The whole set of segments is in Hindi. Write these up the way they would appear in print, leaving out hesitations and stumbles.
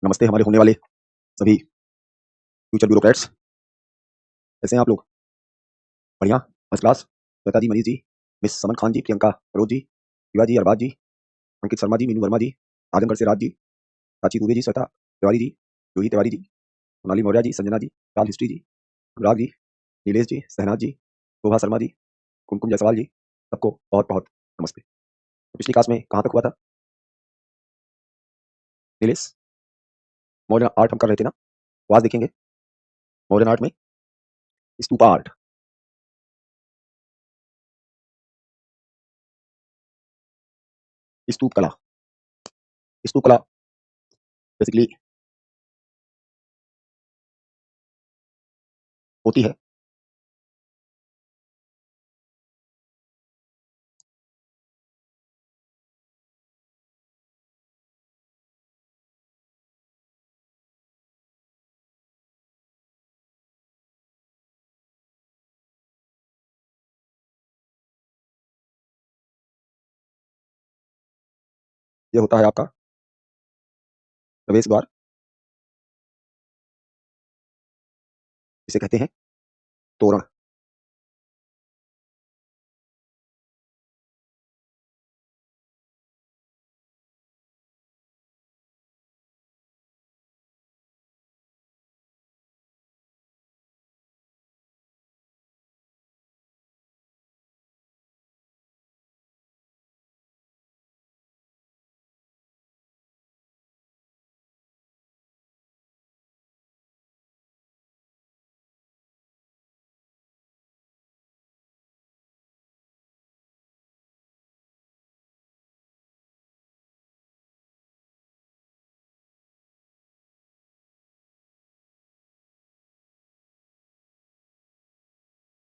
नमस्ते हमारे होने वाले सभी फ्यूचर ब्यूरोक्रेट्स। कैसे हैं आप लोग? बढ़िया, फर्स्ट क्लास। श्वेता जी, मनीष जी, मिस समन खान जी, प्रियंका सरोज जी, शिवा जी, अरबाज जी, अंकित शर्मा जी, मीनू वर्मा जी, आजमगढ़ से राज जी, प्राची दुबे जी, श्वेता तिवारी जी, जूही तिवारी जी, सोनाली मौर्य जी, संजना जी, लाल हिस्ट्री जी, अनुराग जी, नीलेश जी, सहनाज जी, शोभा शर्मा जी, कुमकुम जायसवाल जी, सबको बहुत बहुत नमस्ते। तो पिछली क्लास में कहाँ तक हुआ था नीलेश? मॉडर्न आर्ट हम कर रहे थे ना, तो आज देखेंगे मॉडर्न आर्ट में स्तूपा आर्ट। स्तूप कला, स्तूप कला बेसिकली होती है ये होता है आपका प्रवेश द्वार, इसे कहते हैं तोरण।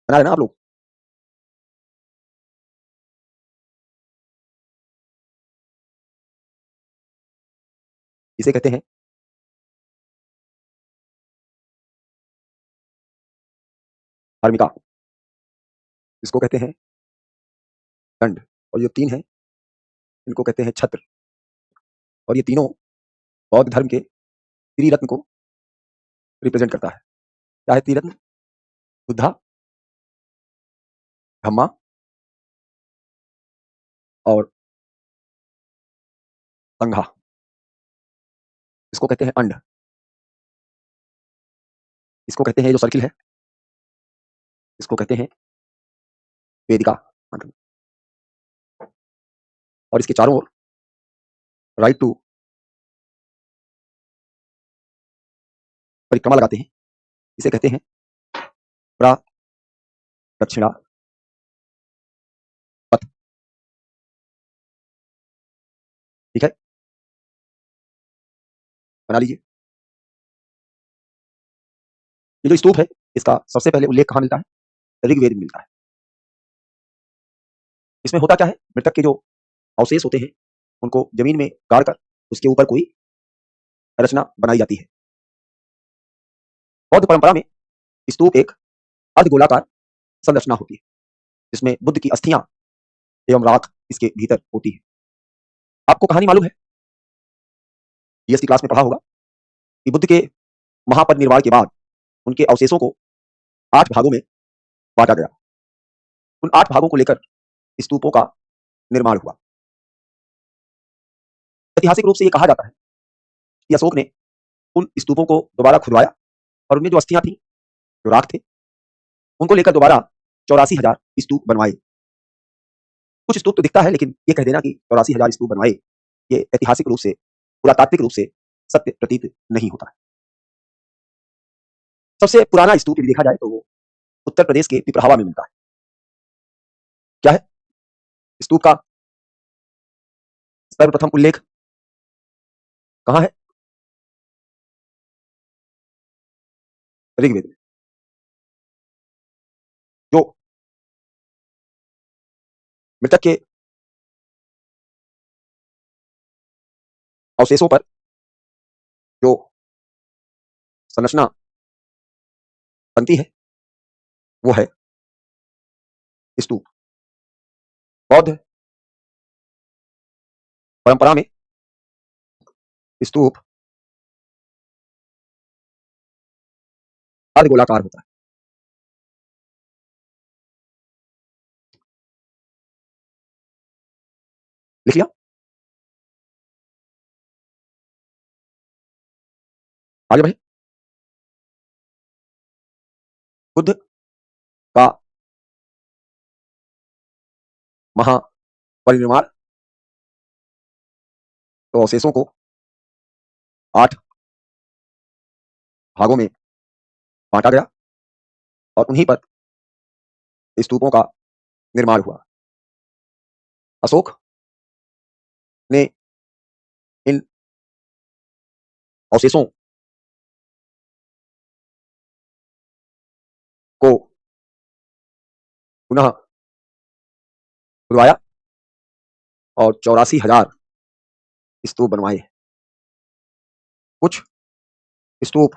बना रहे ना आप लोग? इसे कहते हैं अर्मिका, इसको कहते हैं दंड, और ये तीन हैं इनको कहते हैं छत्र। और ये तीनों बौद्ध धर्म के त्रिरत्न को रिप्रेजेंट करता है। क्या है त्रिरत्न? बुद्धा, धम्मा और संघा। इसको कहते हैं अंड, इसको कहते हैं, ये जो सर्किल है इसको कहते हैं वेदिका। और इसके चारों ओर राइट टू परिक्रमा लगाते हैं, इसे कहते हैं प्रदक्षिणा पथ। ठीक है, बना लीजिए। ये जो स्तूप है इसका सबसे पहले उल्लेख कहाँ मिलता है? ऋग्वेद में मिलता है। इसमें होता क्या है, मृतक के जो अवशेष होते हैं उनको जमीन में गाड़कर उसके ऊपर कोई रचना बनाई जाती है। बौद्ध परंपरा में स्तूप एक अर्धगोलाकार संरचना होती है जिसमें बुद्ध की अस्थियां एवं राख इसके भीतर होती है। आपको कहानी मालूम है, जीएस की क्लास में पढ़ा होगा कि बुद्ध के महापरिनिर्वाण के बाद उनके अवशेषों को 8 भागों में बांटा गया। उन 8 भागों को लेकर स्तूपों का निर्माण हुआ। ऐतिहासिक रूप से यह कहा जाता है कि अशोक ने उन स्तूपों को दोबारा खुदवाया और उनमें जो अस्थियां थी, जो राख थे, उनको लेकर दोबारा 84,000 स्तूप बनवाए। कुछ स्तूप तो दिखता है, लेकिन ये कह देना कि 84,000 स्तूप बनवाए, ये ऐतिहासिक रूप से, पुरातात्विक रूप से सत्य प्रतीत नहीं होता है। सबसे पुराना स्तूप यदि देखा जाए तो वो उत्तर प्रदेश के पिपरावा में मिलता है। क्या है स्तूप का सर्वप्रथम उल्लेख? कहाँ है? ऋग्वेद में। जो मृतक के अवशेषों पर जो संरचना बनती है वो है स्तूप। बौद्ध परंपरा में स्तूप अर्धगोलाकार होता है। लिख लिया? आगे बढ़े। बुद्ध का महापरिनिर्वाण तो अवशेषों को 8 भागों में बांटा गया और उन्हीं पर स्तूपों का निर्माण हुआ। अशोक ने इन अवशेषों को पुनः खुदवाया और 84,000 स्तूप बनवाए। कुछ स्तूप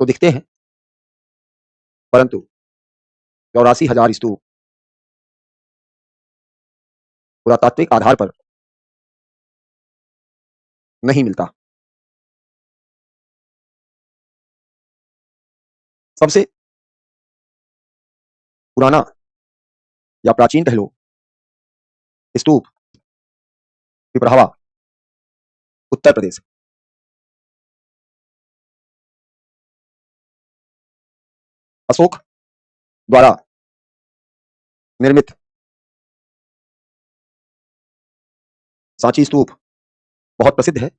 तो दिखते हैं, परंतु 84,000 स्तूप पुरातात्विक आधार पर नहीं मिलता। सबसे पुराना या प्राचीन कह लो स्तूप पिपरावा, उत्तर प्रदेश। अशोक द्वारा निर्मित सांची स्तूप बहुत प्रसिद्ध है।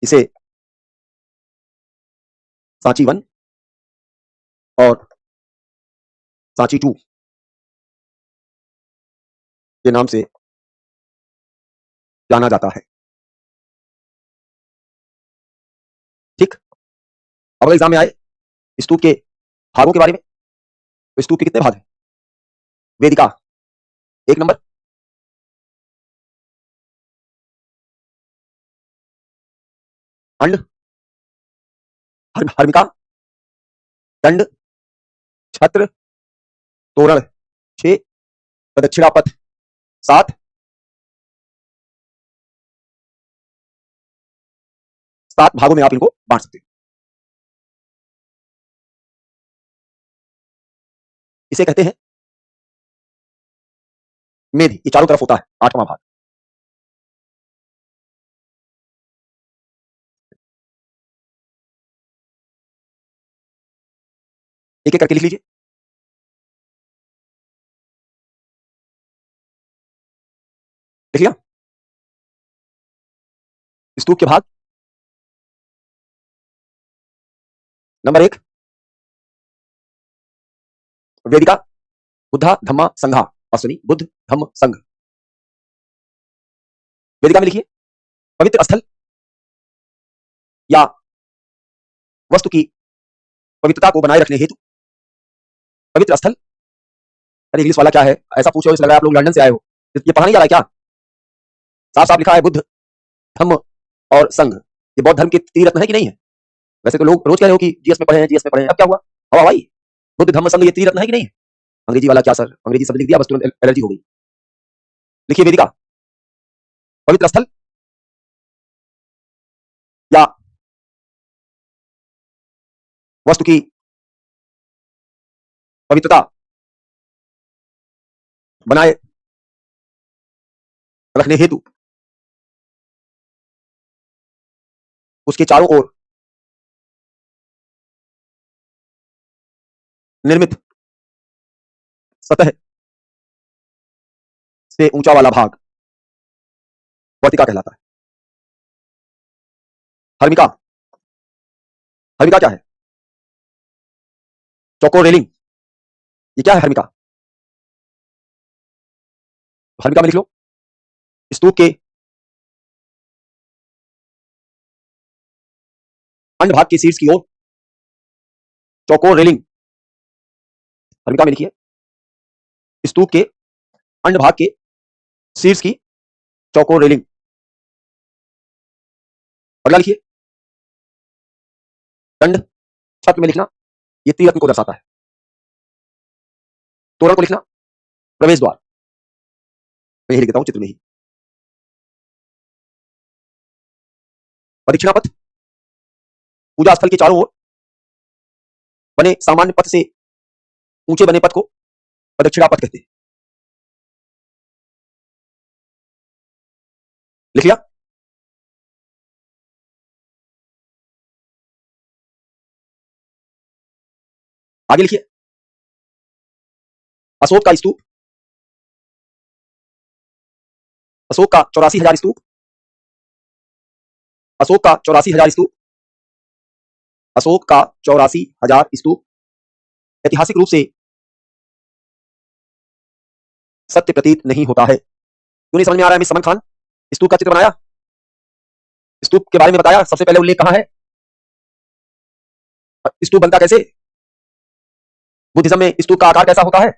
इसे सांची 1 और सांची 2 के नाम से जाना जाता है। ठीक। अब एग्जाम में आए स्तूप के भागों के बारे में, तो स्तूप के कितने भाग हैं? वेदिका 1 नंबर, अंड, हर्मिका, दंड, छत्र, तोरण 6, प्रदक्षिणापथ 7, 7 भागों में आप इनको बांट सकते हैं। इसे कहते हैं मेध। ये चारों तरफ होता है 8वां भाग। एक एक करके लिख लीजिए। लिख लिया? स्तूप के भाग। नंबर 1 वेदिका, बुद्धा धम्मा संघा। अश्विनी बुद्ध धम्म संघ। वेदिका में लिखिए पवित्र स्थल या वस्तु की पवित्रता को बनाए रखने हेतु। पवित्र स्थल। अरे इंग्लिश वाला क्या है, ऐसा पूछो इस लगा आप लोग लंदन से आए हो, ये पढ़ा नहीं जा रहा है क्या? साफ साफ लिखा है बुद्ध धम्म और संघ। ये बौद्ध धर्म के त्रिरत्न है कि नहीं है? वैसे तो लोग रोज कह रहे हो कि जीएस में पढ़े हैं, जीएस में पढ़े हैं, अब क्या हुआ? हवा भाई, बुद्ध धम्म संघ ये त्रिरत्न है कि नहीं है? अंग्रेजी वाला क्या सर, अंग्रेजी शब्द लिख दिया बस तुरंत एलर्जी हो गई। लिखिए वेदिका पवित्र स्थल या वस्तु की पवित्रता बनाए रखने हेतु उसके चारों ओर निर्मित सतह से ऊंचा वाला भाग वर्तिका कहलाता है। हर्मिका, हर्मिका क्या है? चौकोर रेलिंग। ये क्या है हर्मिका? हर्मिका में लिख लो स्तूप के अंड भाग के शीर्ष की ओर चौकोर रेलिंग। हर्मिका में लिखिए स्तूप के अंड भाग के शीर्ष की चौकोर रेलिंग। अगला लिखिए दंड। छत्र में लिखना ये त्रिरत्न को दर्शाता है। तोरण को लिखना प्रवेश द्वार। मैं यही लिख देता हूं चित्र में ही। प्रदक्षिणा पथ पूजा स्थल के चारों ओर बने सामान्य पथ से ऊंचे बने पथ को प्रदक्षिणा पथ कहते हैं। लिख लिया? आगे लिखिए। अशोक का स्तूप, अशोक का 84,000 स्तूप, अशोक का 84,000 स्तूप, अशोक का 84,000 स्तूप ऐतिहासिक रूप से सत्य प्रतीत नहीं होता है। क्यों नहीं समझ में आ रहा है मिस समन खान? स्तूप का चित्र बनाया, स्तूप के बारे में बताया, सबसे पहले उल्लेख कहां है, स्तूप बनता कैसे, बुद्धिज्म में स्तूप का आकार कैसा होता है,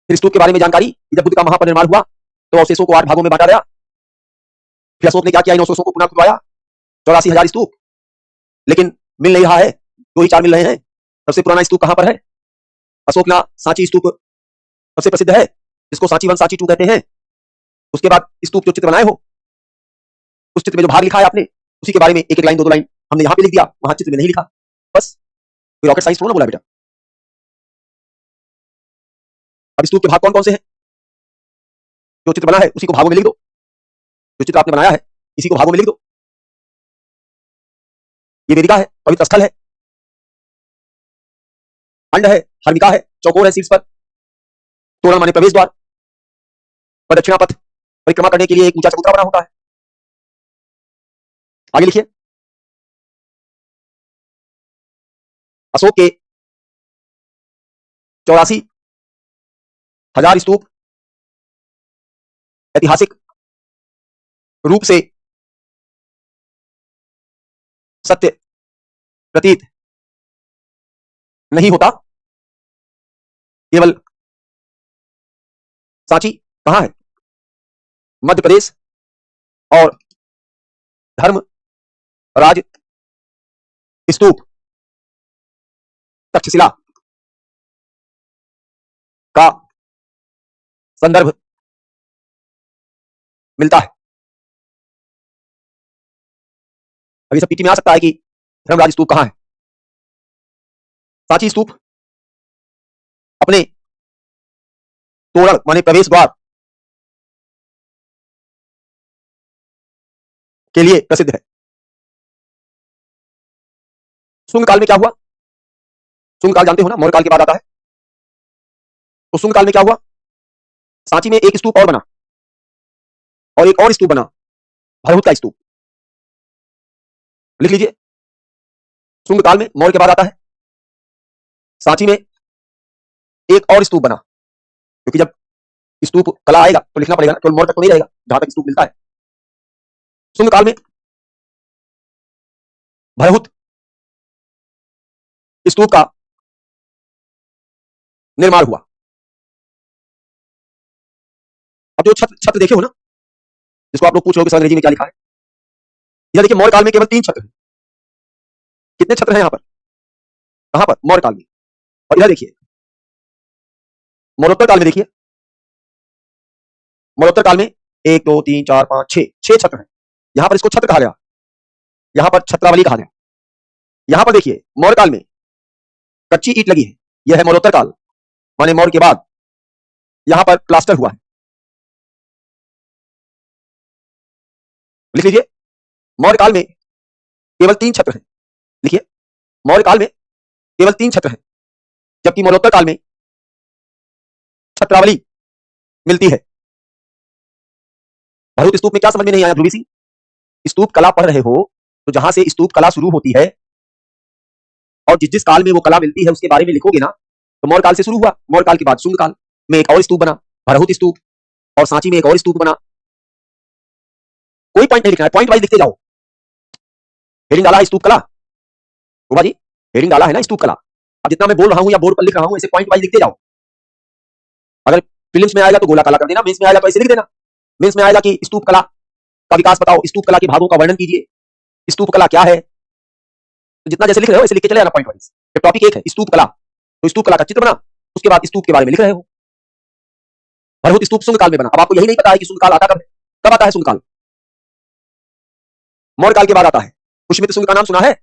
फिर स्तूप के बारे में जानकारी, जब बुद्ध का महापरिनिर्वाण हुआ तो अवशेषों को 8 भागों में बांटा गया। फिर अशोक ने क्या किया, इन अवशेषों को पुनः खुदवाया, 84,000 स्तूप, लेकिन मिल नहीं रहा है, 2 ही 4 मिल रहे हैं। सबसे पुराना स्तूप कहां पर है? अशोक का सांची स्तूप सबसे प्रसिद्ध है, जिसको सांची 1 सांची 2 कहते हैं। उसके बाद स्तूप जो चित्र बनाए हो, उस चित्र में जो भाग लिखा है आपने, उसी के बारे में एक एक लाइन 2-2 लाइन हमने यहां पे लिख दिया, वहां चित्र में नहीं लिखा। बस कोई रॉकेट साइंस थोड़ा ना बोला बेटा। अब स्तूप के भाग कौन कौन से हैं? जो चित्र बना है उसी को भागों में लिख दो, जो चित्र आपने बनाया है इसी को भागों में लिख दो। ये वेदिका है, पवित्र स्थल है, अंड है, हर्मिका है, चौकोर है शीर्ष पर, तोरण माने प्रवेश द्वार, प्रदक्षिणा पथ परिक्रमा करने के लिए एक ऊंचा चबूतरा बना होता है। आगे लिखिए। अशोक के 84,000 स्तूप ऐतिहासिक रूप से सत्य प्रतीत नहीं होता। केवल सांची कहां है? मध्य प्रदेश और धर्मराज स्तूप तक्षशिला का संदर्भ मिलता है। अभी सब पीटी में आ सकता है कि धर्मराज स्तूप कहां है। सांची स्तूप अपने तोरण माने प्रवेश द्वार के लिए प्रसिद्ध है। शुंग काल में क्या हुआ? शुंग काल जानते हो ना, मौर्य काल के बाद आता है। तो शुंग काल में क्या हुआ? सांची में एक स्तूप और बना और एक और स्तूप बना, भरहुत का स्तूप। लिख लीजिए। शुंग काल में मौर्य के बाद आता है, सांची में एक और स्तूप बना, क्योंकि जब स्तूप कला आएगा तो लिखना पड़ेगा, केवल मौर्य तक तो नहीं रहेगा जहां तक स्तूप मिलता है। शुंग काल में भरहुत स्तूप का निर्माण हुआ। अब जो छत्र देखे हो ना, जिसको आप लोग पूछ लोगे अंग्रेजी में क्या लिखा है, यह देखिए मौर्य काल में केवल 3 छत्र हैं। कितने छत्र हैं यहां पर? कहां पर? मौर्य काल में। और इधर देखिए मरणोत्तर काल में, देखिए मरणोत्तर काल में 1 2 3 4 5 6 छत्र हैं। यहां पर इसको छत्र कहा गया, यहां पर छत्रावली कहा गया। यहां पर देखिए मौर्य काल में कच्ची ईंट लगी है, यह है मरणोत्तर काल, माने मौर्य के बाद यहां पर प्लास्टर हुआ है। लिख लीजिए। मौर्य काल में केवल 3 छत्र हैं। लिखिए, मौर्य काल में केवल 3 छत्र हैं, जबकि मरणोत्तर काल में छत्रावली मिलती है। भरहुत स्तूप में क्या समझ में नहीं आया ध्रुवी सिंह? स्तूप कला पढ़ रहे हो तो जहां से स्तूप कला शुरू होती है और जिस जिस काल में वो कला मिलती है उसके बारे में लिखोगे ना, तो मौर्य काल से शुरू हुआ, मौर्य काल के बाद शुंग काल में एक और स्तूप बना, भरहुत स्तूप, और सांची में एक और स्तूप बना। कोई पॉइंट नहीं लिखना है, पॉइंट वाइज लिखते जाओ। हेडिंग डाला है स्तूप कला, शोभा जी हेडिंग डाला है ना स्तूप कला। अब जितना मैं बोल रहा हूं या बोर्ड पर लिख रहा हूं, ऐसे पॉइंट वाइज लिखते जाओ। अगर प्रीलिम्स में आएगा तो गोला कला कर देना, मेंस में आएगा तो ऐसे लिख देना। मेंस में आएगा कि स्तूप कला का विकास बताओ, स्तूप कला के भागों का वर्णन कीजिए, स्तूप कला क्या है। तो जितना जैसे लिख रहे हो ऐसे लिख के चले जाना पॉइंट वाइज। टॉपिक एक है स्तूप कला, तो स्तूप कला का चित्र बना, उसके बाद स्तूप के बारे में लिख रहे हो। भरहुत स्तूप शुंग काल में बना। अब आपको यही नहीं पता है कि शुंग काल आता कब है? कब आता है शुंग काल? मौर्य काल के बाद आता है। पुष्यमित्र शुंग का नाम सुना है,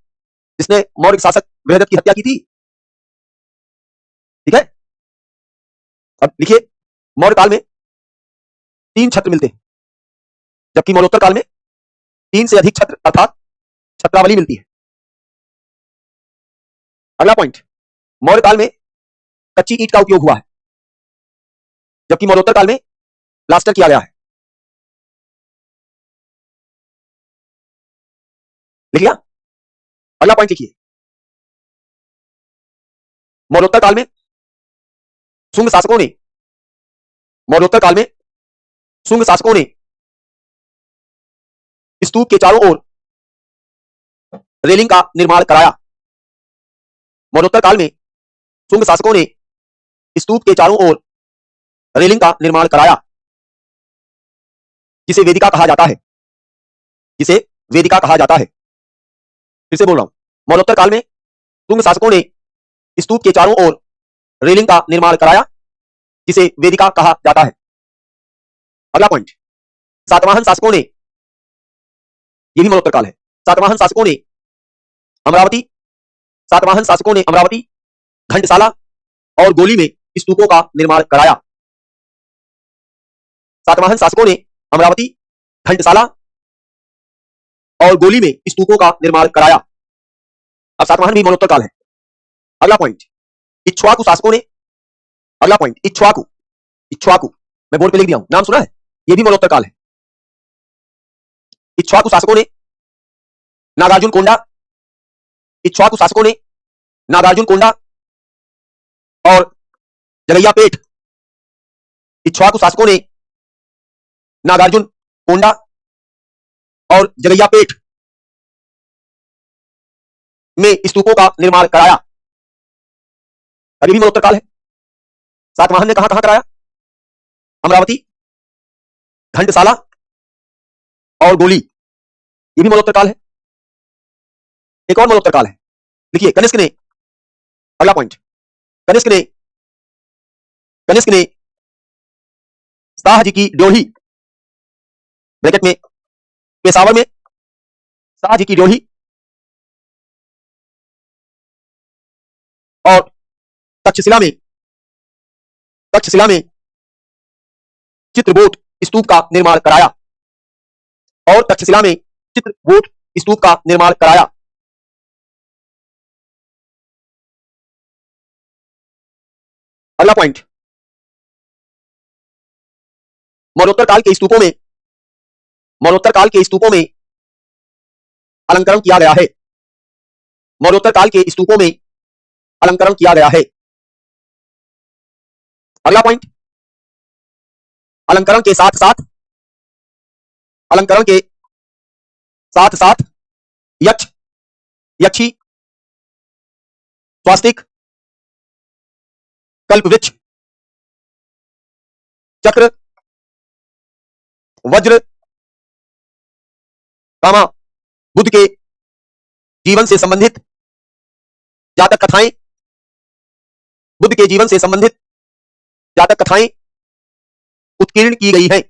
जिसने मौर्य शासक बृहदत्त की हत्या की थी? ठीक है। अब लिखिए, मौर्य काल में 3 छत्र मिलते हैं, जबकि मरणोत्तर काल में 3 से अधिक छत्र अर्थात छत्रावली मिलती है। अगला पॉइंट, मौर्य काल में कच्ची ईंट का उपयोग हुआ है, जबकि मरणोत्तर काल में प्लास्टर किया गया है। लिख लिया। अगला पॉइंट लिखिए, मरणोत्तर काल में शुंग शासकों ने मरणोत्तर काल में शुंग शासकों ने स्तूप के चारों ओर रेलिंग का निर्माण कराया। मरणोत्तर काल में शुंग शासकों ने स्तूप के चारों ओर रेलिंग का निर्माण कराया, जिसे वेदिका कहा जाता है, जिसे वेदिका कहा जाता है। फिर से बोल रहा हूं, मरणोत्तर काल में शुंग शासकों ने स्तूप के चारों ओर रेलिंग का निर्माण कराया, जिसे वेदिका कहा जाता है। अगला पॉइंट, सातवाहन शासकों ने, यह भी मरणोत्तर काल है, सातवाहन शासकों ने अमरावती सातवाहन शासकों ने अमरावती, घंटसाला और गोली में स्तूपों का निर्माण कराया। सातवाहन शासकों ने अमरावती, घंटसाला और गोली में स्तूपों का निर्माण कराया। अब सातवाहन भी मरणोत्तर काल है। अगला पॉइंट, इक्ष्वाकु शासकों ने, अगला पॉइंट इक्ष्वाकु, इक्ष्वाकु मैं बोर्ड पे लिख दिया हूं, नाम सुना है, यह भी मरणोत्तर काल है। इक्ष्वाकु शासकों ने नागार्जुन कोंडा, इक्ष्वाकु शासकों ने नागार्जुन कोंडा और जगैया पेठ, इक्ष्वाकु शासकों ने नागार्जुन कोंडा और जगैया पेठ में स्तूपों का निर्माण कराया। अभी भी मरणोत्तर काल है। सातवाहन ने कहां कहां कराया? अमरावती, घंटसाला और गोली, ये भी मरणोत्तर काल है। एक और मरणोत्तर काल है, लिखिए, कनिष्क ने, अगला पॉइंट, कनिष्क ने शाह जी की ड्योढ़ी, ब्रैकेट में पेशावर में शाह जी की ड्योढ़ी और तक्षशिला में चित्रकूट स्तूप का निर्माण कराया, और तक्षशिला में चित्रकूट स्तूप का निर्माण कराया। अगला पॉइंट, मरणोत्तर काल के स्तूपों में अलंकरण किया गया है। मरणोत्तर काल के स्तूपों में अलंकरण किया गया है। अगला पॉइंट, अलंकरण के साथ साथ यक्ष, यक्षी, स्वास्तिक, कल्पवृक्ष, चक्र, वज्र, कामा, बुद्ध के जीवन से संबंधित जातक कथाएं, बुद्ध के जीवन से संबंधित जातक कथाएं उत्कीर्ण की गई हैं।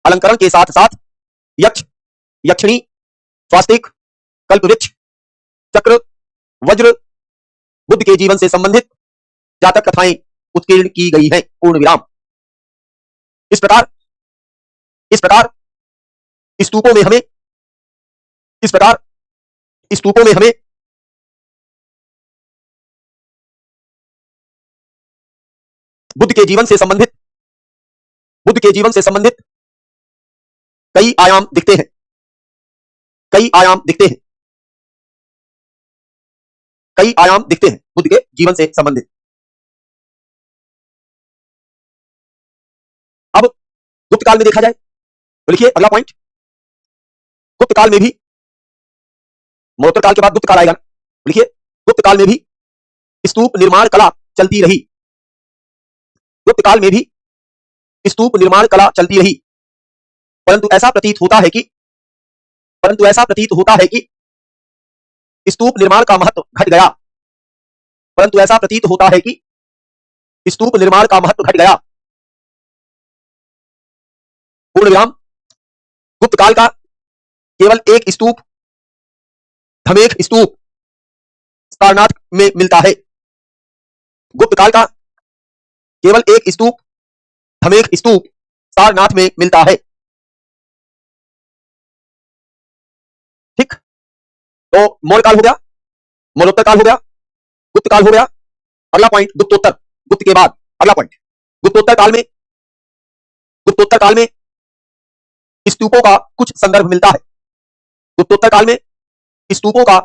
अलंकरण के साथ साथ यक्ष, यक्षिणी, स्वास्तिक, कल्पवृक्ष, चक्र, वज्र, बुद्ध के जीवन से संबंधित जातक कथाएं उत्कीर्ण की गई हैं। पूर्ण विराम। इस प्रकार स्तूपों में हमें बुद्ध के जीवन से संबंधित कई आयाम दिखते हैं, कई आयाम दिखते हैं बुद्ध के जीवन से संबंधित। अब गुप्त काल में देखा जाए तो लिखिए, अगला पॉइंट, गुप्त काल में भी, मरणोत्तर काल के बाद गुप्त काल आएगा, लिखिए, गुप्त काल में भी स्तूप निर्माण कला चलती रही। गुप्त काल में भी स्तूप निर्माण कला चलती रही, परंतु ऐसा प्रतीत होता है कि स्तूप निर्माण का महत्व घट गया। परंतु ऐसा प्रतीत होता है कि स्तूप निर्माण का महत्व घट गया। पूर्ण विराम। गुप्त काल का केवल एक स्तूप, धमेख स्तूप, सारनाथ में मिलता है। गुप्त काल का केवल एक स्तूप धमेख स्तूप सारनाथ में मिलता है। ठीक, तो मौर्य काल हो गया, मौर्योत्तर काल हो गया, गुप्त काल हो गया। अगला पॉइंट गुप्तोत्तर, गुप्त के बाद अगला पॉइंट गुप्तोत्तर काल में, गुप्तोत्तर काल में स्तूपों का कुछ संदर्भ मिलता है। गुप्तोत्तर काल में स्तूपों का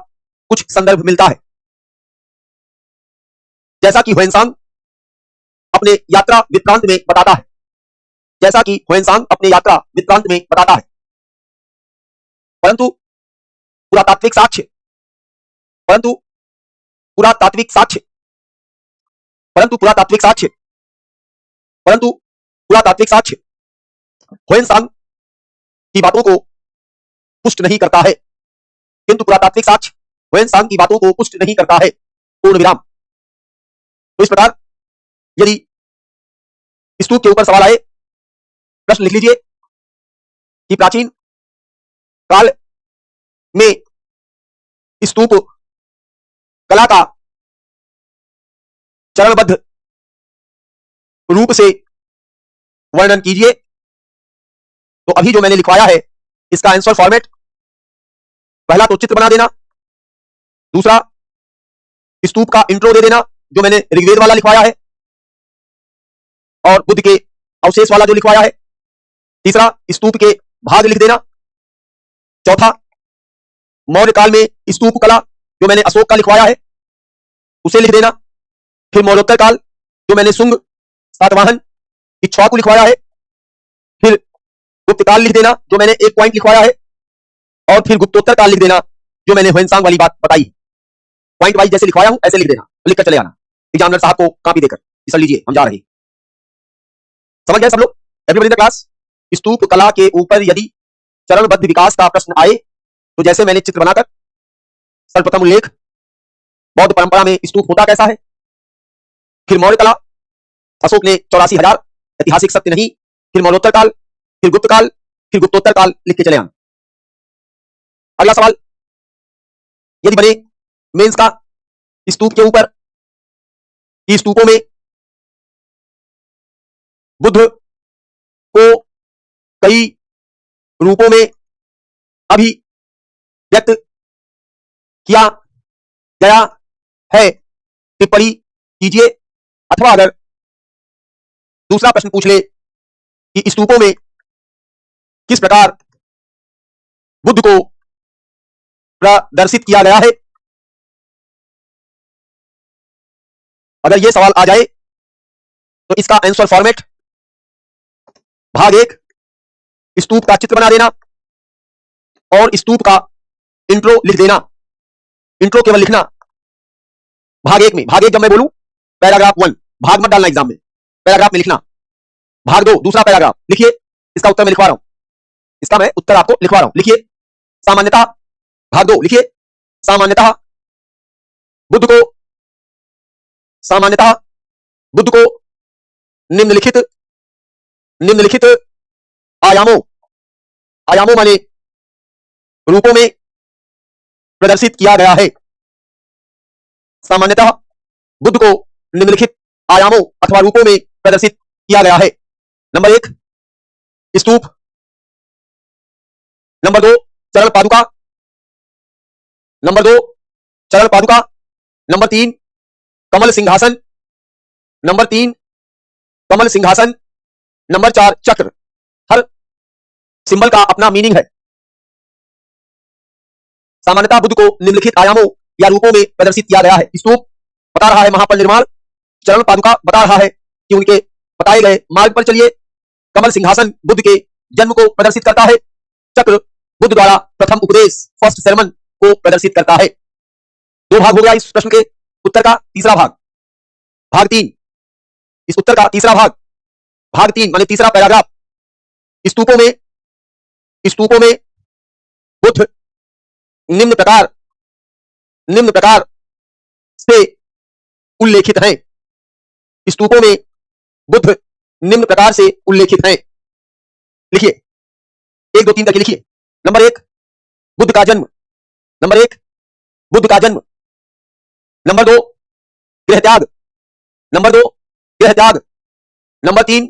कुछ संदर्भ मिलता है, जैसा कि ह्वेनसांग अपने यात्रा वृत्तांत में बताता है, जैसा कि ह्वेनसांग अपने यात्रा वृत्तांत में बताता है। परंतु पुरातात्विक साक्ष्य, परंतु पुरातात्विक साक्ष्य, परंतु पुरातात्विक साक्ष्य, परंतु पुरातात्विक साक्ष्य ह्वेनसांग की बातों को पुष्ट नहीं करता है, किंतु पुरातात्विक साक्ष्य ह्वेनसांग की बातों को पुष्ट नहीं करता है। पूर्ण विराम। तो इस प्रकार यदि स्तूप के ऊपर सवाल आए, प्रश्न लिख लीजिए कि प्राचीन काल में स्तूप कला का चरणबद्ध रूप से वर्णन कीजिए। तो अभी जो मैंने लिखवाया है इसका आंसर फॉर्मेट, पहला तो चित्र बना देना, दूसरा स्तूप का इंट्रो दे देना जो मैंने ऋग्वेद वाला लिखवाया है और बुद्ध के अवशेष वाला जो लिखवाया है, तीसरा स्तूप के भाग लिख देना, चौथा मौर्य काल में स्तूप कला जो मैंने अशोक का लिखवाया है उसे लिख देना, फिर मौर्योत्तर काल जो मैंने शुंग, सातवाहन, इक्ष्वाकु लिखवाया है, फिर गुप्त काल लिख देना जो मैंने एक पॉइंट लिखवाया है, और फिर गुप्तोत्तर काल लिख देना जो मैंने ह्वेनसांग वाली बात बताई। पॉइंट वाइज जैसे लिखवाया हूं ऐसे लिख देना, लिखकर चले आना, एग्जामिनर साहब को कॉपी देकर सर लीजिए हम जा रहे हैं। समझ गए सब लोग? Everybody in the class? स्तूप कला के ऊपर यदि चरणबद्ध विकास का प्रश्न आए तो जैसे मैंने चित्र बनाकर सर्वप्रथम उल्लेख, बौद्ध परंपरा में स्तूप होता कैसा है, फिर मौर्य कला, अशोक ने 84,000, ऐतिहासिक सत्य नहीं, फिर मौर्योत्तर काल, फिर गुप्त काल, फिर गुप्तोत्तर काल, लिख के चले आना। अगला सवाल, यदि बने मेंस का स्तूप के ऊपर कि स्तूपों में बुद्ध को कई रूपों में अभिव्यक्त किया गया है, टिप्पणी कीजिए। अथवा अगर दूसरा प्रश्न पूछ ले कि स्तूपों में किस प्रकार बुद्ध को प्रदर्शित किया गया है, अगर यह सवाल आ जाए तो इसका आंसर फॉर्मेट, भाग एक स्तूप का चित्र बना देना और स्तूप का इंट्रो लिख देना। इंट्रो केवल लिखना भाग एक में, भाग एक जब मैं बोलूं पैराग्राफ 1, भाग मत डालना एग्जाम में, पैराग्राफ में लिखना। भाग 2 दूसरा पैराग्राफ लिखिए, इसका उत्तर मैं लिखवा रहा हूं, इसका मैं उत्तर आपको लिखवा रहा हूं। लिखिए सामान्यतः, भाग 2 लिखिए सामान्यतः बुद्ध को, सामान्यतः बुद्ध को निम्नलिखित, निम्नलिखित आयामों, आयामों माने रूपों में प्रदर्शित किया गया है। सामान्यतः बुद्ध को निम्नलिखित आयामों अथवा रूपों में प्रदर्शित किया गया है। नंबर 1 स्तूप, नंबर 2 चरण पादुका, नंबर 2 चरण पादुका, नंबर 3 कमल सिंहासन, नंबर 3 कमल सिंहासन, नंबर 4 चक्र। हर सिंबल का अपना मीनिंग है। सामान्यतः बुद्ध को निम्नलिखित आयामों या रूपों में प्रदर्शित किया गया है। स्तूप बता रहा है महापरिनिर्वाण, चरण पादुका बता रहा है कि उनके बताए गए मार्ग पर चलिए, कमल सिंहासन बुद्ध के जन्म को प्रदर्शित करता है, चक्र बुद्ध द्वारा प्रथम उपदेश, फर्स्ट sermon को प्रदर्शित करता है। 2 भाग हो गया इस प्रश्न के उत्तर का। तीसरा भाग, भाग 3 इस उत्तर का तीसरा भाग, भाग 3 माने तीसरा पैराग्राफ, स्तूपों में, स्तूपों में बुद्ध निम्न प्रकार, निम्न प्रकार से उल्लेखित हैं। स्तूपों में बुद्ध निम्न प्रकार से उल्लेखित हैं। लिखिए 1 2 3 करके लिखिए। नंबर 1 बुद्ध का जन्म, नंबर 1 बुद्ध का जन्म, नंबर 2 गृह त्याग, नंबर 2 देह त्याग, नंबर 3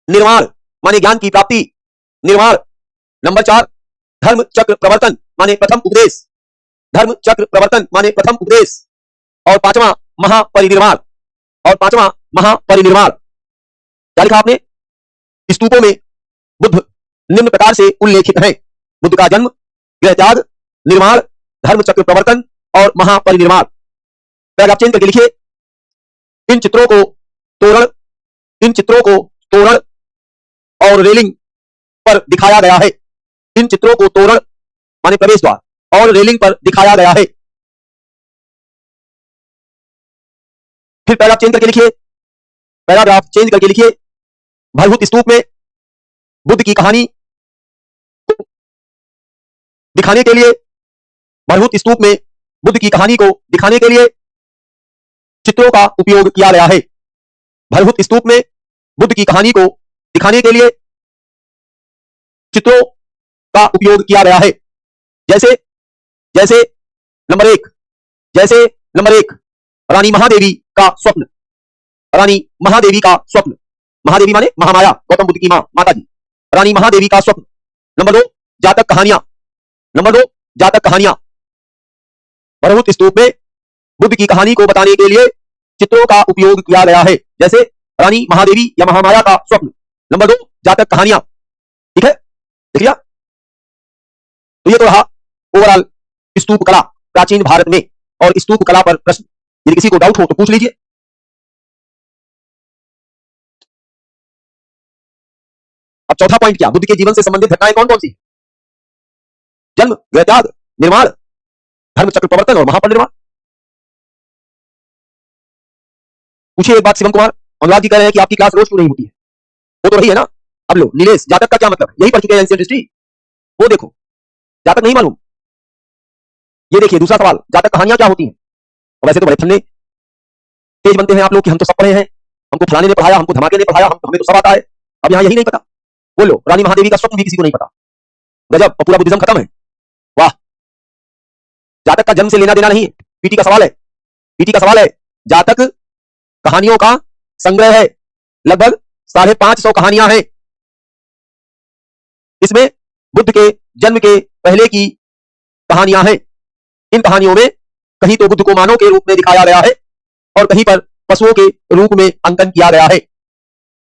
निर्वाण माने ज्ञान की प्राप्ति, निर्वाण, नंबर 4 धर्म चक्र प्रवर्तन माने प्रथम उपदेश, धर्म चक्र प्रवर्तन माने प्रथम उपदेश, और पांचवा महापरिनिर्वाण, और पांचवा महापरिनिर्वाण। क्या लिखा आपने? स्तूपों में बुद्ध निम्न प्रकार से उल्लेखित है: बुद्ध का जन्म, गृह त्याग, निर्माण, धर्म चक्र प्रवर्तन और महापरिनिर्वाण। पैराग्राफ चेंज करके लिखिए, इन चित्रों को तोरण, इन चित्रों को तोरण और रेलिंग पर दिखाया गया है। इन चित्रों को तोरण माने प्रवेश द्वार और रेलिंग पर दिखाया गया है। फिर पैराग्राफ चेंज करके लिखिए, पैराग्राफ चेंज करके लिखिए, भरभूत स्तूप में बुद्ध की कहानी दिखाने के लिए, भरभूत स्तूप में बुद्ध की कहानी को दिखाने के लिए चित्रों का उपयोग किया गया है। भरभूत स्तूप में बुद्ध की कहानी को दिखाने के लिए चित्रों का उपयोग किया गया है। जैसे जैसे नंबर 1, जैसे नंबर 1 रानी महादेवी का स्वप्न, रानी महादेवी का स्वप्न, महादेवी माने महामाया, गौतम बुद्ध की मां, माता जी, रानी महादेवी का स्वप्न। नंबर 2 जातक कहानियां, नंबर 2 जातक कहानियां। भरभूत स्तूप में बुद्ध की कहानी को बताने के लिए चित्रों का उपयोग किया गया है। जैसे रानी महादेवी या महामाया का स्वप्न, नंबर 2 जातक कहानियां। ठीक है, देख लिया? तो ये तो रहा ओवरऑल स्तूप कला प्राचीन भारत में। और स्तूप कला पर प्रश्न यदि किसी को डाउट हो तो पूछ लीजिए। अब चौथा पॉइंट क्या? बुद्ध के जीवन से संबंधित घटनाएं कौन कौन सी? जन्म, गृह त्याग, निर्माण, धर्म चक्र प्रवर्तन और महापरिनिर्वाण। पूछिए एक बात शिवम कुमार, अनुराग जी कह रहे हैं कि आपकी क्लास रोज क्यों नहीं होती है? वो तो रही है ना। अब लो नीलेश, जातक का क्या मतलब? यही पढ़ चुके हैं एंशिएंट हिस्ट्री। वो देखो, जातक नहीं मालूम? ये देखिए दूसरा सवाल, जातक कहानियां क्या होती हैं? और वैसे तो बड़े ठन्ने तेज बनते हैं आप लोग कि हम तो सब पढ़े हैं, हमको फलाने ने पढ़ाया, हमको धमाके ने पढ़ाया, हमें तो सब आता है। अब यहां यही नहीं पता। बोलो, रानी महादेवी का स्वप्न भी किसी को नहीं पता। गजब, पूरा बुद्धिज्म खत्म है। वाह, जातक का जन्म से लेना देना नहीं है। पीटी का सवाल है, पीटी का सवाल है, जातक कहानियों का संग्रह है, लगभग 550 कहानियां हैं। इसमें बुद्ध के जन्म के पहले की कहानियां हैं। इन कहानियों में कहीं तो बुद्ध को मानव के रूप में दिखाया गया है और कहीं पर पशुओं के रूप में अंकन किया गया है।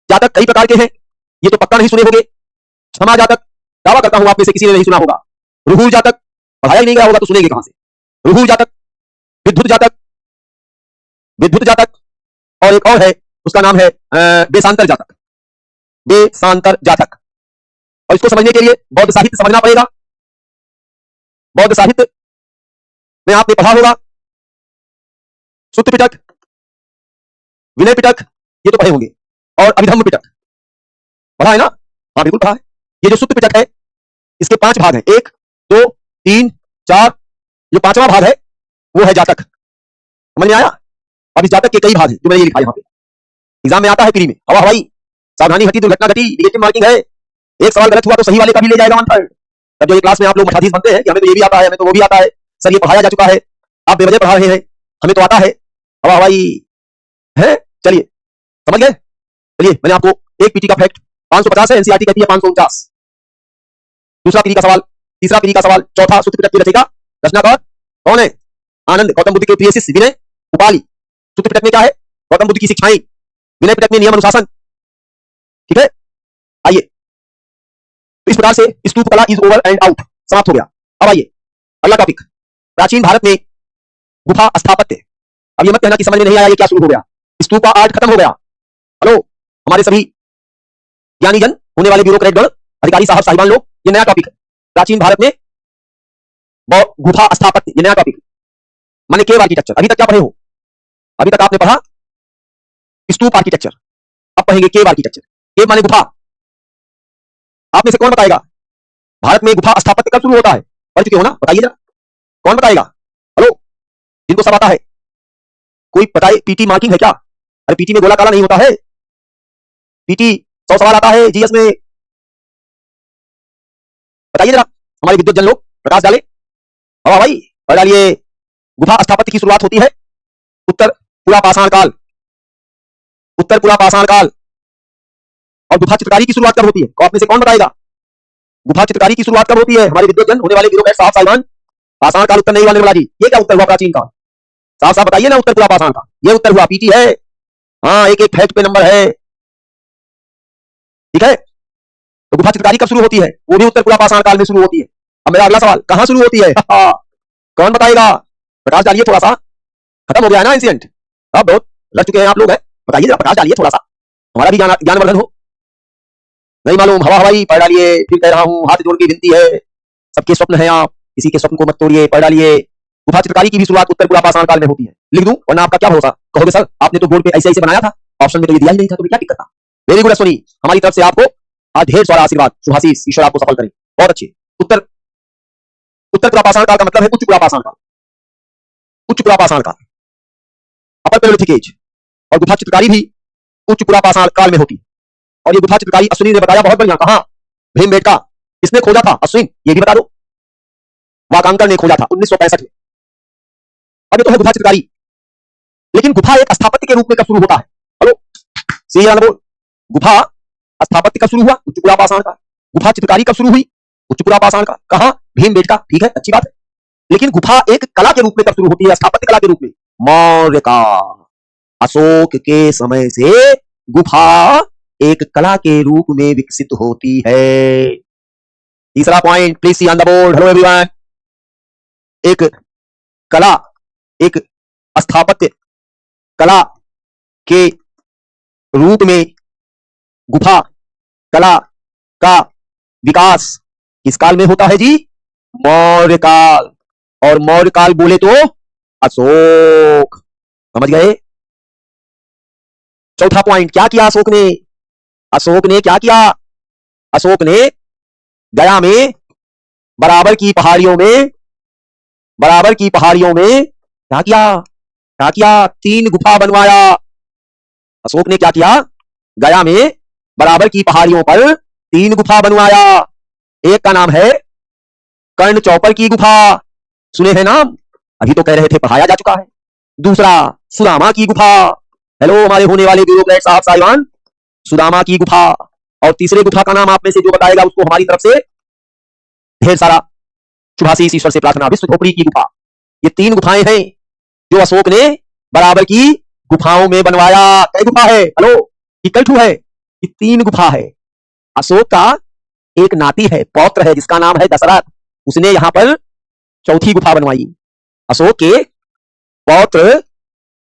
जातक कई प्रकार के हैं, ये तो पक्का नहीं सुने होंगे। क्षमा जातक, दावा करता हूं आप में से किसी ने नहीं सुना होगा। रुहुल जातक, पढ़ाया ही नहीं गया होगा तो सुनेंगे कहां से? रुहुल जातक, विद्युत जातक, विद्युत जातक, और एक और है उसका नाम है देशांतर जातक, देशांतर जातक। और इसको समझने के लिए बौद्ध साहित्य समझना पड़ेगा। बौद्ध साहित्य में आपने पढ़ा होगा सुत्त पिटक, विनय पिटक, ये तो पढ़े होंगे, और अभिधम्म पिटक पढ़ा है ना? हाँ बिल्कुल पढ़ा है। ये जो सुत्त पिटक है इसके 5 भाग हैं, 1 2 3 4, जो 5वां भाग है वो है जातक। समझ में आया? अब इस जातक के कई भाग हैं जो मैंने ये लिखा यहाँ पे, एग्जाम में आता है प्री में। हवा हवाई, सावधानी हटी दुर्घटना घटी, नेगेटिव मार्किंग है। एक सवाल गलत हुआ तो सही वाले का भी ले जाएगा 1/3। तब जो ये क्लास में आप लोग मठाधीश बनते हैं कि हमें तो ये भी आता है, हमें तो वो भी आता है, सर ये पढ़ाया जा चुका है, आप बेवजह पढ़ा रहे हैं, हमें तो आता है, हवा हवाई है। चलिए समझ गए? चलिए मैंने आपको एक पीटी का फैक्ट 550 है, एनसीईआरटी कहती है 549। दूसरा पीटी का सवाल, तीसरा पीटी का सवाल, चौथा सुत्त पिटक की रचयिता रचनाकार कौन है? आनंद, गौतम बुद्ध के प्रिय शिष्य विनय उपाली। सुत्त पिटक में क्या है? गौतम बुद्ध की शिक्षाएं। विनय पिटक में नियम अनुशासन। ठीक है, आइए। इस प्रकार से स्तूप कला इज ओवर एंड आउट, समाप्त हो गया। अब आइए अगला टॉपिक, प्राचीन भारत में गुफा स्थापत्य। अब ये मत कहना कि समझ में नहीं आया, ये क्या शुरू हो गया? स्तूप का आर्ट खत्म हो गया। हेलो हमारे सभी ज्ञानी जन, होने वाले ब्यूरोक्रेट गण, अधिकारी साहब साहिबान लोग, ये नया टॉपिक है। प्राचीन भारत में गुफा स्थापत्य, ये नया टॉपिक माने केव आर्किटेक्चर। अभी तक क्या पढ़े हो? अभी तक आपने पढ़ा स्तूप आर्किटेक्चर, अब पढ़ेंगे केव आर्किटेक्चर। केव माने गुफा। आप में से कौन बताएगा भारत में गुफा स्थापत्य कब शुरू होता है? पढ़ चुके हो ना? बताइए जरा, कौन बताएगा? हेलो, जिनको सब आता है कोई बताए। पीटी मार्किंग है क्या? अरे पीटी में गोला काला नहीं होता है, पीटी 100 सवाल आता है जीएस में। बताइए जरा हमारे विद्युत जन लोग, प्रकाश डाले। हवा भाई और डालिए। गुफा स्थापत्य की शुरुआत होती है उत्तर पूरा पाषाण काल, उत्तर पुरापाषाण काल। और गुफा चित्रकारी की शुरुआत कब होती है? तो आप में से कौन बताएगा गुफा चित्रकारी की शुरुआत कब होती है? हमारे विद्वजन होने वाले ब्यूरोक्रेट साहब साहिबान। पाषाण काल उत्तर नहीं हुआ निर्मला जी, ये क्या उत्तर हुआ प्राचीन काल? साफ साफ बताइए ना उत्तर पुरापाषाण का। ये उत्तर हुआ पीटी है। हाँ, एक एक फैक्ट पे नंबर है, ठीक है। तो गुफा चित्रकारी कब शुरू होती है? वो भी उत्तर पुरापाषाण काल में शुरू होती है। अब मेरा अगला सवाल, कहां शुरू होती है? कौन बताएगा? प्रकाश डालिए थोड़ा सा, खत्म हो गया है ना इंसिडेंट। अब बहुत लग चुके हैं आप लोग, है बताइए जरा, प्रकाश डालिए थोड़ा सा, हमारा भी ज्ञानवर्धन हो। नहीं मालूम, हवा हवाई पढ़ डालिए। फिर कह रहा हूं, हाथ जोड़ के विनती है, सबके स्वप्न है आप, किसी के स्वप्न को मत तोड़िए, पढ़ डालिए। गुफा चित्रकारी की भी शुरुआत उत्तर पुरापाषाण काल में होती है। लिख दूं वरना आपका क्या भरोसा? कहोगे सर आपने तो बोर्ड पे ऐसे ऐसे बनाया था, ऑप्शन में तो ये दिया ही नहीं था, तो क्या दिक्कत था? वेरी गुड अश्विनी, हमारी तरफ से आपको आज ढेर सारा आशीर्वाद, शुभाशीष, ईश्वर आपको सफल करे। बहुत अच्छे उत्तर। उत्तर पुरापाषाण काल का मतलब है उच्च पुरापाषाण काल। उच्च पुरापाषाण काल, अपर पैलियोलिथिक एज। और गुफा चित्रकारी भी उच्च पुरापाषाण काल में होती है। और ये गुफा चित्रकारी अश्विनी ने बताया बहुत बढ़िया। कहा? भीमबेटका किसने खोजा था? अश्विन, ये भी बता दो। वाकांकर ने खोजा था 1965 में। अब ये तो है गुफा चित्रकारी, लेकिन गुफा एक स्थापत्य के रूप में कब शुरू होता है? हेलो सी बोल, गुफा स्थापत्य कब शुरू हुआ? उच्च पुरापाषाण का। गुफा चित्रकारी कब शुरू हुई? उच्च पुरापाषाण का। कहा? भीमबेटका, ठीक है, अच्छी बात है। लेकिन गुफा एक कला के रूप में कब शुरू होती है? स्थापत्य कला के रूप में मौर्य का। अशोक के समय से गुफा एक कला के रूप में विकसित होती है। तीसरा point, please see on the board. Hello everyone, एक कला, एक स्थापत्य कला के रूप में गुफा कला का विकास किस काल में होता है जी? मौर्य काल। और मौर्य काल बोले तो अशोक, समझ गए? चौथा पॉइंट, क्या किया अशोक ने? अशोक ने क्या किया? अशोक ने गया में बराबर की पहाड़ियों में, बराबर की पहाड़ियों में क्या किया? क्या किया? 3 गुफा बनवाया। अशोक ने क्या किया? गया में बराबर की पहाड़ियों पर 3 गुफा बनवाया। एक का नाम है कर्ण चौपर की गुफा, सुने हैं नाम? अभी तो कह रहे थे पढ़ाया जा चुका है। दूसरा सुदामा की गुफा, हेलो हमारे होने वाले ब्यूरोक्रेट साहब साहिबान, सुदामा की गुफा। और तीसरे गुफा का नाम आप में से जो बताएगा उसको हमारी तरफ से ढेर सारा शुभाशीष, ईश्वर से प्रार्थना, विश्व झोपड़ी की गुफा। ये 3 गुफाएं हैं जो अशोक ने बराबर की गुफाओं में बनवाया। कई गुफा है? हेलो, कई ठू है? ये 3 गुफा है। अशोक का एक नाती है, पौत्र है, जिसका नाम है दशरथ। उसने यहां पर चौथी गुफा बनवाई। अशोक के पौत्र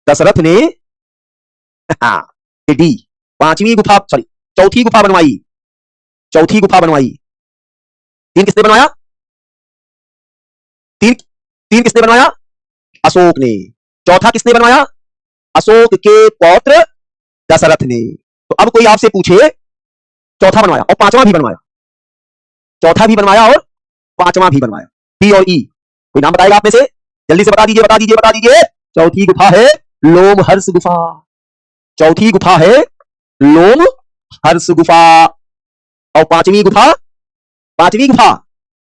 दशरथ ने डी 5वीं गुफा, सॉरी चौथी गुफा बनवाई। चौथी गुफा बनवाई। 3 किसने बनवाया? 3 किसने बनवाया? अशोक ने। चौथा किसने बनवाया? अशोक के पौत्र दशरथ ने। तो अब कोई आपसे पूछे, चौथा बनवाया और 5वां भी बनवाया, चौथा भी बनवाया और 5वां भी बनवाया, डी और ई, कोई नाम बताएगा आप में से? जल्दी से बता दीजिए, बता दीजिए, बता दीजिए। चौथी गुफा है लोमहर्ष गुफा। चौथी गुफा है लोमहर्ष गुफा। और 5वीं गुफा, 5वीं गुफा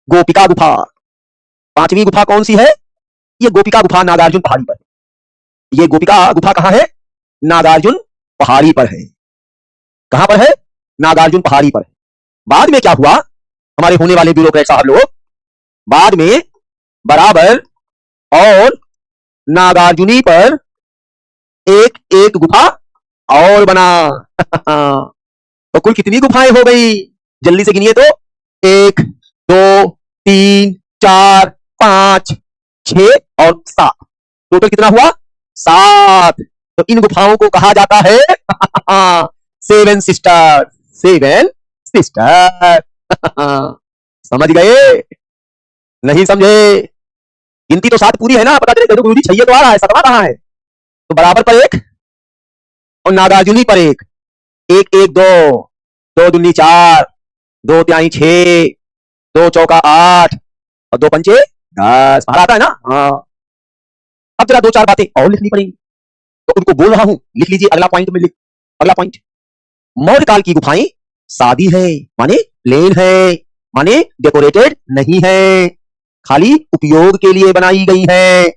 गोपिका गुफा। 5वीं गुफा कौन सी है? ये गोपिका गुफा नागार्जुन पहाड़ी पर। ये गोपिका गुफा कहां है? नागार्जुन पहाड़ी पर है। कहां पर है? नागार्जुन पहाड़ी पर है। बाद में क्या हुआ हमारे होने वाले ब्यूरोक्रेट साहब लोग? बाद में बराबर और नागार्जुनी पर एक एक गुफा और बना। तो कुल कितनी गुफाएं हो गई? जल्दी से गिनिए तो। 1 2 3 4 5 6 और 7, टोटल कितना हुआ? 7। तो इन गुफाओं को कहा जाता है 7 सिस्टर। 7 सिस्टर। समझ गए? नहीं समझे? गिनती तो 7 पूरी है ना, पता चले गुरुजी 6 तो आ रहा है, 7वां कहां है? तो बराबर पर 1 और नागार्जुनी पर 1, 1 1 2, 2 दूनी 4, 2 तिहाई 6, 2 चौका 8 और 2 पंचे 10। बाहर आता है ना? हाँ। अब जरा 2-4 बातें और लिखनी पड़ेंगी, तो उनको बोल रहा हूं, लिख लीजिए। अगला पॉइंट में लिख, अगला पॉइंट, मौर्य काल की गुफाएं सादी है, माने प्लेन है, माने डेकोरेटेड नहीं है, खाली उपयोग के लिए बनाई गई है।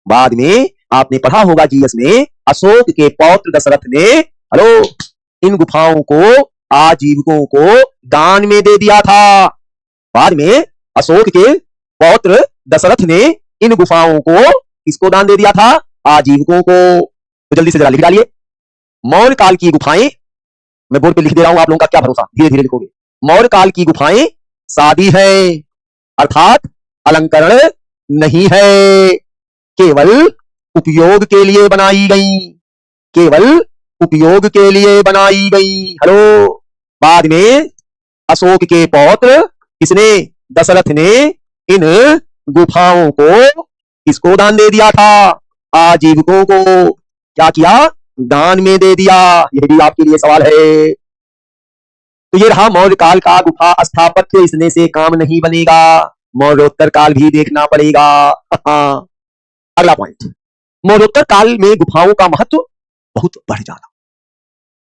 बाद में आपने पढ़ा होगा जीएस में, अशोक के पौत्र दशरथ ने हेलो, इन गुफाओं को आजीविकों को दान में दे दिया था। बाद में अशोक के पौत्र दशरथ ने इन गुफाओं को किसको दान दे दिया था? आजीविकों को। तो जल्दी से जरा लिख डालिए, मौर्य काल की गुफाएं, मैं बोर्ड पे लिख दे रहा हूं, आप लोगों का क्या भरोसा, धीरे धीरे लिखोगे। मौर्य काल की गुफाएं सादी है, अर्थात अलंकरण नहीं है, केवल उपयोग के लिए बनाई गई, केवल उपयोग के लिए बनाई गई। हेलो, बाद में अशोक के पौत्र किसने? दशरथ ने इन गुफाओं को किसको दान दे दिया था? आजीविकों को। क्या किया? दान में दे दिया। यह भी आपके लिए सवाल है। तो ये रहा मौर्य काल का गुफा स्थापत्य, इसने से काम नहीं बनेगा, मौर्योत्तर काल भी देखना पड़ेगा। अगला पॉइंट, मौर्योत्तर काल में गुफाओं का महत्व बहुत बढ़ जाता,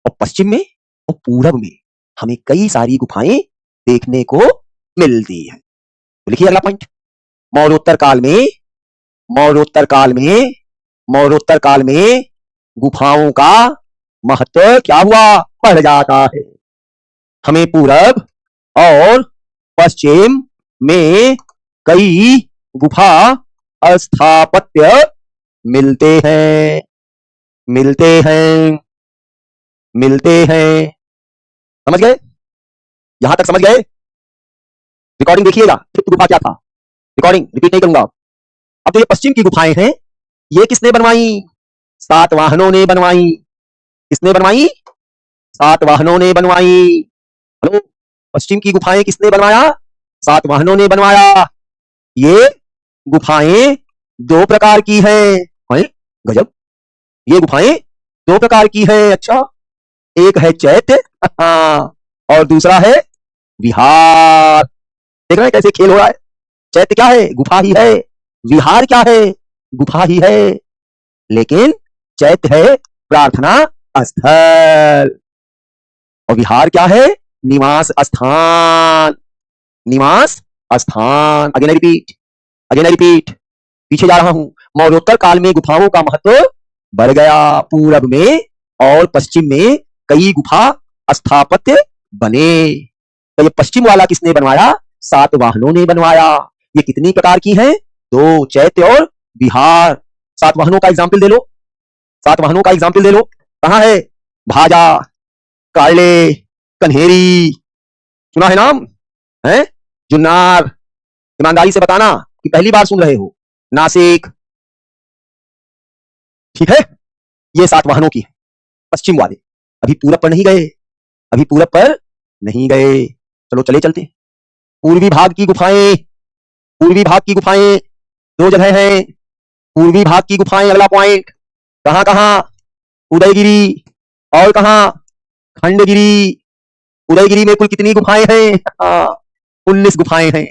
और पश्चिम में और पूरब में हमें कई सारी गुफाएं देखने को मिलती है। तो लिखिए अगला पॉइंट, मौर्योत्तर काल में, मौर्योत्तर काल में, मौर्योत्तर काल में गुफाओं का महत्व क्या हुआ? बढ़ जाता है। हमें पूरब और पश्चिम में कई गुफा स्थापत्य मिलते हैं, मिलते हैं, मिलते हैं। समझ गए? यहां तक समझ गए? रिकॉर्डिंग देखिएगा, गुफा क्या था, रिकॉर्डिंग रिपीट नहीं करूंगा। अब तो ये पश्चिम की गुफाएं हैं, ये किसने बनवाई? सातवाहनों ने बनवाई। किसने बनवाई? सातवाहनों ने बनवाई। हेलो, पश्चिम की गुफाएं किसने बनवाया? सातवाहनों ने बनवाया। ये गुफाएं दो प्रकार की हैं। गजब, ये गुफाएं दो प्रकार की हैं। अच्छा, एक है चैत्य और दूसरा है विहार। देख रहे हैं कैसे खेल हो रहा है? चैत्य क्या है? गुफा ही है। विहार क्या है? गुफा ही है। लेकिन चैत्य है प्रार्थना स्थल, और विहार क्या है? निवास स्थान, निवास स्थान। अगेन रिपीट, अगेन रिपीट, पीछे जा रहा हूं। मौर्योत्तर काल में गुफाओं का महत्व बढ़ गया। पूरब में और पश्चिम में कई गुफा स्थापत्य बने। तो ये पश्चिम वाला किसने बनवाया? सातवाहनों ने बनवाया। ये कितनी प्रकार की हैं? दो, चैत्य और विहार। सातवाहनों का एग्जाम्पल दे लो, सातवाहनों का एग्जाम्पल दे लो। कहां है? भाजा, काले, कन्हेरी, सुना है नाम है? जुन्नार, ईमानदारी से बताना कि पहली बार सुन रहे हो। नासिक, ठीक है? ये सातवाहनों की है, पश्चिम वाले। अभी पूरब पर नहीं गए, अभी पूरब पर नहीं गए। चलो चले चलते। पूर्वी भाग की गुफाएं, पूर्वी भाग की गुफाएं दो जगह हैं। पूर्वी भाग की गुफाएं, अगला पॉइंट, कहां कहां? उदयगिरी और कहां? खंडगिरी। उदयगिरी में कुल कितनी गुफाएं हैं? 19 गुफाएं हैं।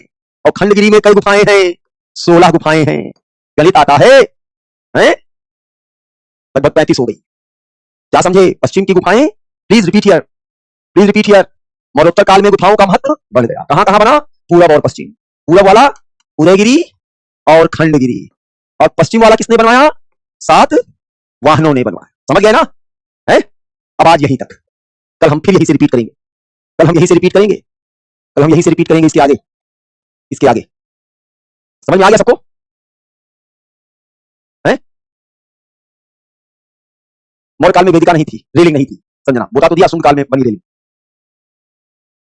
और खंडगिरी में कई गुफाएं हैं? 16 गुफाएं हैं। गणित आता है? लगभग 35 हो गई। क्या समझे? पश्चिम की गुफाएं, please repeat here, please repeat here. मौर्योत्तर काल में गुफाओं का महत्व बढ़ गया। कहां कहां बना? पूरब और पश्चिम। पूरब वाला उदयगिरी और खंडगिरी, और पश्चिम वाला किसने बनवाया? सातवाहनों ने बनवाया। समझ गए ना? है? अब आज यहीं तक, कल हम फिर यहीं से रिपीट करेंगे, कल हम यहीं से रिपीट करेंगे, कल हम यहीं से रिपीट करेंगे। इसके आगे, इसके आगे समझ में आ गया सबको? है? मौर्य काल में वेदिका नहीं थी, रेलिंग नहीं थी, संजना बता तो दिया, शुंग काल में बनी रेलिंग।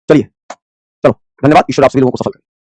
चलिए, चलो, धन्यवाद। ईश्वर आप सभी लोगों को सफल करे।